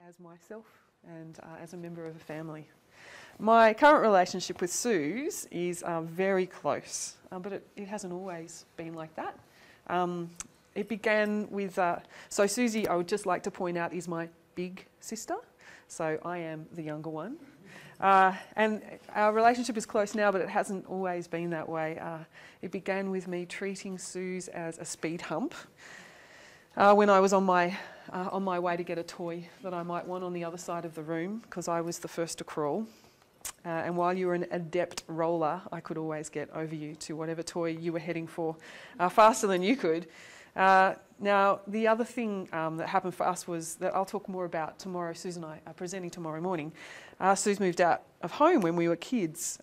as myself and as a member of a family. My current relationship with Suze is very close, but it hasn't always been like that. It began with, so Susie, I would just like to point out, is my big sister, so I am the younger one. And our relationship is close now, but it hasn't always been that way. It began with me treating Suze as a speed hump when I was on my way to get a toy that I might want on the other side of the room, because I was the first to crawl. And while you were an adept roller, I could always get over you to whatever toy you were heading for faster than you could. Now, the other thing that happened for us was that I'll talk more about tomorrow. Suze and I are presenting tomorrow morning. Suze moved out of home when we were kids,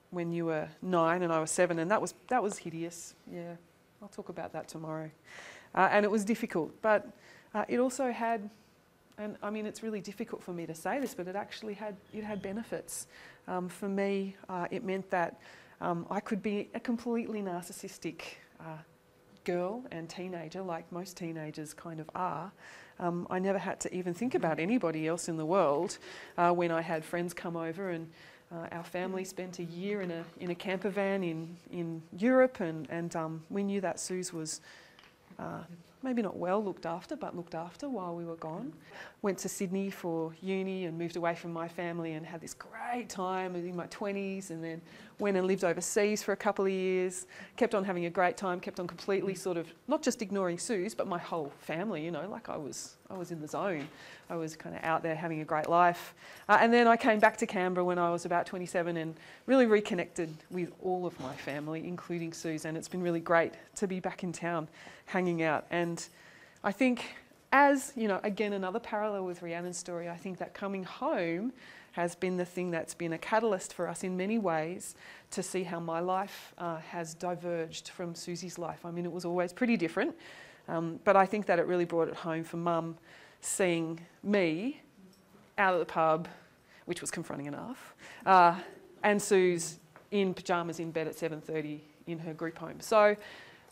when you were 9 and I was 7, and that was hideous. Yeah, I'll talk about that tomorrow. And it was difficult, but it also had, and I mean, it's really difficult for me to say this, but it actually had benefits. For me, it meant that I could be a completely narcissistic girl and teenager, like most teenagers kind of are. I never had to even think about anybody else in the world when I had friends come over, and our family spent a year in a camper van in Europe, and we knew that Suze was maybe not well looked after, but looked after while we were gone. Went to Sydney for uni and moved away from my family and had this great time in my 20s, and then went and lived overseas for a couple of years. Kept on having a great time, kept on completely sort of, not just ignoring Suze, but my whole family, you know, like I was in the zone. I was kind of out there having a great life. And then I came back to Canberra when I was about 27 and really reconnected with all of my family, including Suze, and it's been really great to be back in town hanging out. And I think, as, you know, again, another parallel with Rhiannon's story, I think that coming home has been the thing that's been a catalyst for us in many ways to see how my life has diverged from Susie's life. I mean, it was always pretty different, but I think that it really brought it home for Mum, seeing me out of the pub, which was confronting enough, and Suze in pyjamas in bed at 7:30 in her group home. So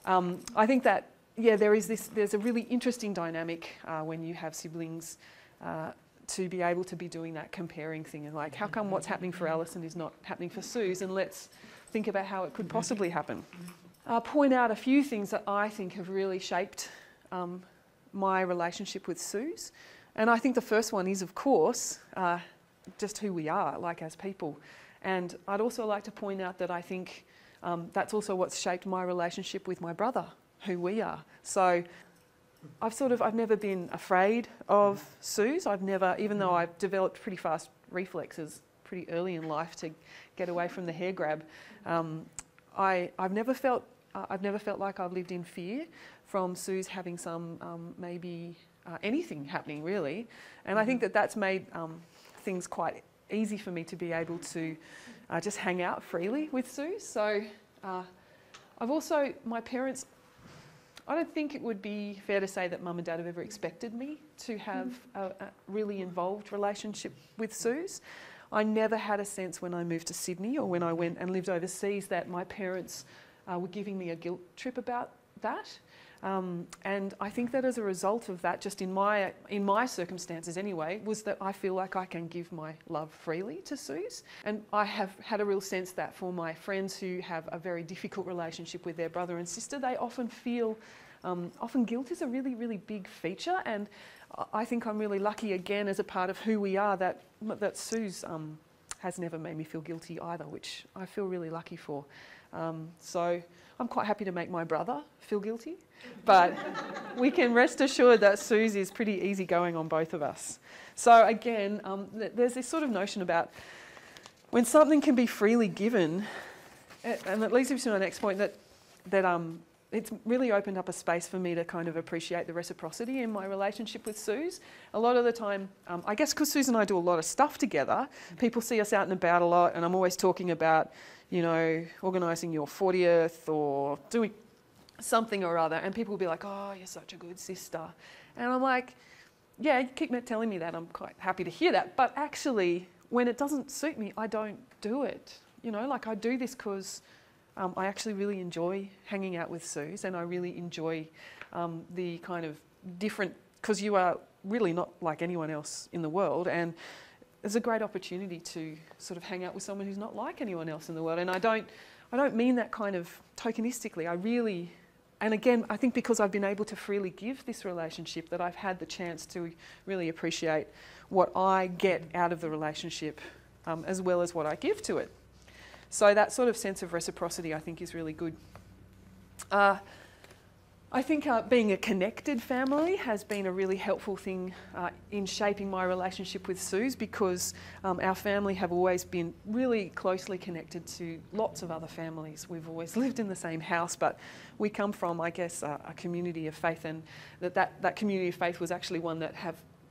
I think that, yeah, there's a really interesting dynamic when you have siblings to be able to be doing that comparing thing, and like, how come what's happening for Alison is not happening for Suze, and let's think about how it could possibly happen. I'll point out a few things that I think have really shaped my relationship with Suze, and I think the first one is, of course, just who we are, like, as people. And I'd also like to point out that I think that's also what's shaped my relationship with my brother, who we are. So I've never been afraid of Suze. I've never, even though I've developed pretty fast reflexes pretty early in life to get away from the hair grab, I've never felt like I've lived in fear from Suze having some maybe anything happening, really. And I think that that's made things quite easy for me to be able to just hang out freely with Suze. So I've also, my parents, I don't think it would be fair to say that Mum and Dad have ever expected me to have a really involved relationship with Suze. I never had a sense when I moved to Sydney or when I went and lived overseas that my parents were giving me a guilt trip about that. And I think that as a result of that, just in my circumstances anyway, was that I feel like I can give my love freely to Suze. And I have had a real sense that for my friends who have a very difficult relationship with their brother and sister, they often feel, often guilt is a really, really big feature. And I think I'm really lucky, again, as a part of who we are, that Suze has never made me feel guilty either, which I feel really lucky for. So I'm quite happy to make my brother feel guilty, but we can rest assured that Suze is pretty easygoing on both of us. So again, there's this sort of notion about when something can be freely given, and that leads me to my next point, that it's really opened up a space for me to kind of appreciate the reciprocity in my relationship with Suze. A lot of the time, I guess because Suze and I do a lot of stuff together, people see us out and about a lot, and I'm always talking about, you know, organising your 40th or doing something or other, and people will be like, oh, you're such a good sister. And I'm like, yeah, you keep telling me that, I'm quite happy to hear that, but actually, when it doesn't suit me, I don't do it. You know, like, I do this because I actually really enjoy hanging out with Suze, and I really enjoy the kind of different, because you are really not like anyone else in the world, and it's a great opportunity to sort of hang out with someone who's not like anyone else in the world. And I don't mean that kind of tokenistically. I really, and again, I think because I've been able to freely give this relationship, that I've had the chance to really appreciate what I get out of the relationship, as well as what I give to it. So that sort of sense of reciprocity, I think, is really good. I think being a connected family has been a really helpful thing in shaping my relationship with Suze, because our family have always been really closely connected to lots of other families. We've always lived in the same house, but we come from, I guess, a community of faith, and that community of faith was actually one that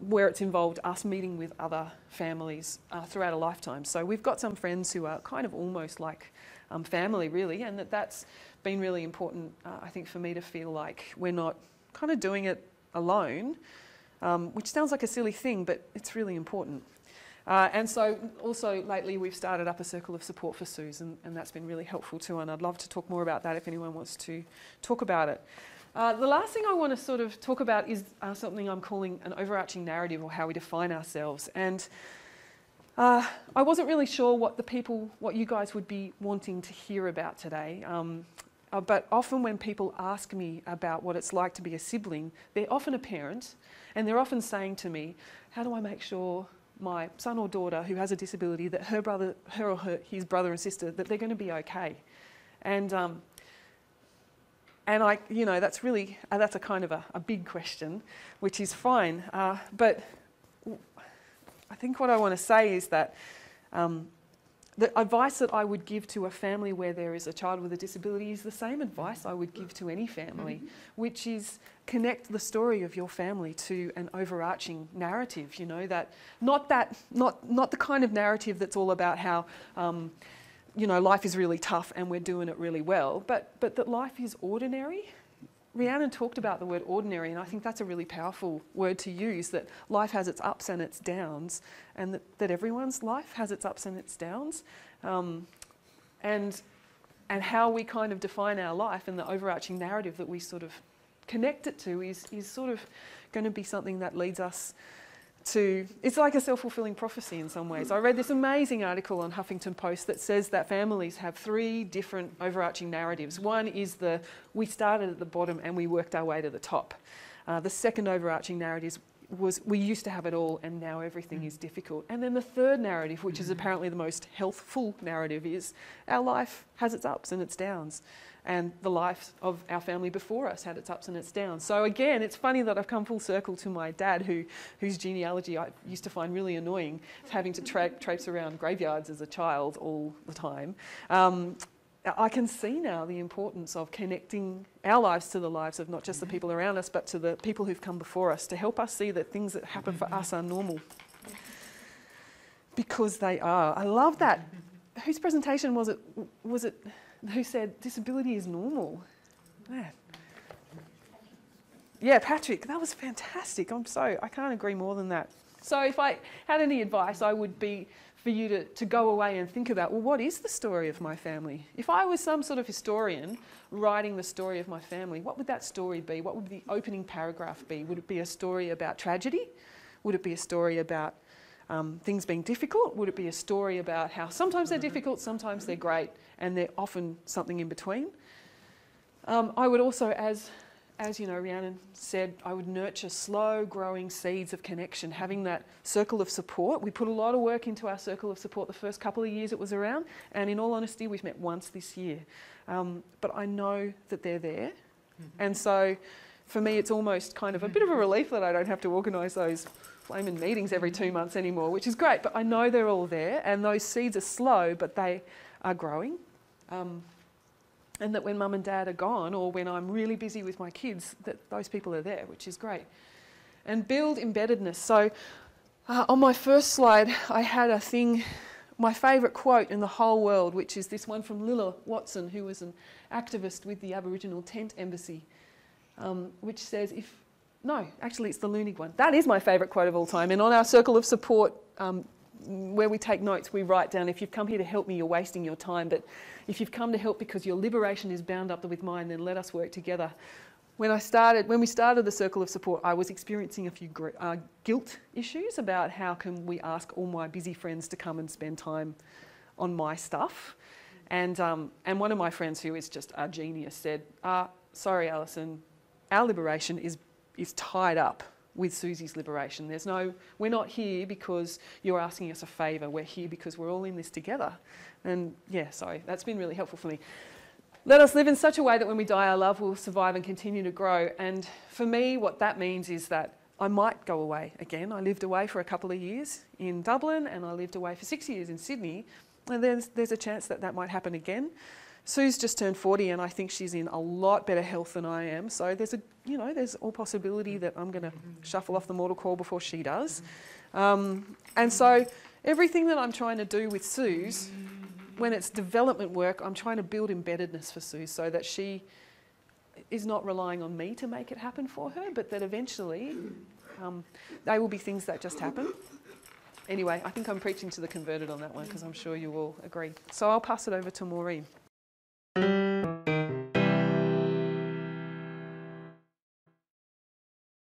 where it's involved us meeting with other families throughout a lifetime. So we've got some friends who are kind of almost like family, really, and that's been really important, I think, for me to feel like we're not kind of doing it alone, which sounds like a silly thing, but it's really important. And so also lately we've started up a circle of support for Suze, and that's been really helpful too, and I'd love to talk more about that if anyone wants to talk about it. The last thing I want to sort of talk about is something I'm calling an overarching narrative, or how we define ourselves. And I wasn't really sure what you guys would be wanting to hear about today. But often when people ask me about what it's like to be a sibling, they're often a parent, and they're often saying to me, how do I make sure my son or daughter who has a disability, that his brother and sister, that they're going to be okay? And I, you know, that's really, that's a kind of a big question, which is fine. But I think what I want to say is that the advice that I would give to a family where there is a child with a disability is the same advice I would give to any family, which is connect the story of your family to an overarching narrative. You know, that not the kind of narrative that's all about how you know, life is really tough and we're doing it really well, but that life is ordinary. Rhiannon talked about the word ordinary, and I think that's a really powerful word to use, that life has its ups and its downs, and that everyone's life has its ups and its downs. And how we kind of define our life and the overarching narrative that we sort of connect it to is sort of going to be something that leads us to, it's like a self-fulfilling prophecy in some ways. I read this amazing article on Huffington Post that says that families have 3 different overarching narratives. One is we started at the bottom and we worked our way to the top. The second overarching narrative was we used to have it all and now everything is difficult. And then the third narrative, which is apparently the most healthful narrative, is our life has its ups and its downs. And the life of our family before us had its ups and its downs. So again, it's funny that I've come full circle to my dad, whose genealogy I used to find really annoying, having to traipse around graveyards as a child all the time. I can see now the importance of connecting our lives to the lives of not just the people around us, but to the people who've come before us, to help us see that things that happen for us are normal. Because they are. I love that. Whose presentation was it? Who said disability is normal? Man. Yeah, Patrick, that was fantastic. I can't agree more than that. So if I had any advice, I would be for you to go away and think about, well, what is the story of my family? If I was some sort of historian writing the story of my family, what would that story be? What would the opening paragraph be? Would it be a story about tragedy? Would it be a story about things being difficult? Would it be a story about how sometimes they're difficult, sometimes they're great, and they're often something in between? I would also, as you know, Rhiannon said, I would nurture slow growing seeds of connection, having that circle of support. We put a lot of work into our circle of support the first couple of years it was around, and in all honesty, we've met once this year. But I know that they're there. And so for me, it's almost kind of a bit of a relief that I don't have to organise those flaming meetings every 2 months anymore, which is great, but I know they're all there, and those seeds are slow, but they are growing. And that when mum and dad are gone, or when I'm really busy with my kids, that those people are there, which is great. And build embeddedness. So on my first slide, I had a thing, my favourite quote in the whole world, which is this one from Lilla Watson, who was an activist with the Aboriginal Tent Embassy, which says, actually it's the Loonig one. That is my favourite quote of all time. And on our circle of support, where we take notes, we write down, if you've come here to help me, you're wasting your time. But if you've come to help because your liberation is bound up with mine, then let us work together. when we started the Circle of Support, I was experiencing a few guilt issues about how can we ask all my busy friends to come and spend time on my stuff. And one of my friends, who is just a genius, said, sorry, Alison, our liberation is tied up with Susie's liberation. We're not here because you're asking us a favour. We're here because we're all in this together. And yeah, so that's been really helpful for me. Let us live in such a way that when we die, our love will survive and continue to grow. And for me, what that means is that I might go away again. I lived away for a couple of years in Dublin, and I lived away for 6 years in Sydney. And there's a chance that might happen again. Suze just turned 40, and I think she's in a lot better health than I am. So there's all possibility that I'm going to shuffle off the mortal coil before she does. And so everything that I'm trying to do with Suze, when it's development work, I'm trying to build embeddedness for Suze so that she is not relying on me to make it happen for her, but that eventually they will be things that just happen. Anyway, I think I'm preaching to the converted on that one because I'm sure you all agree. So I'll pass it over to Maureen.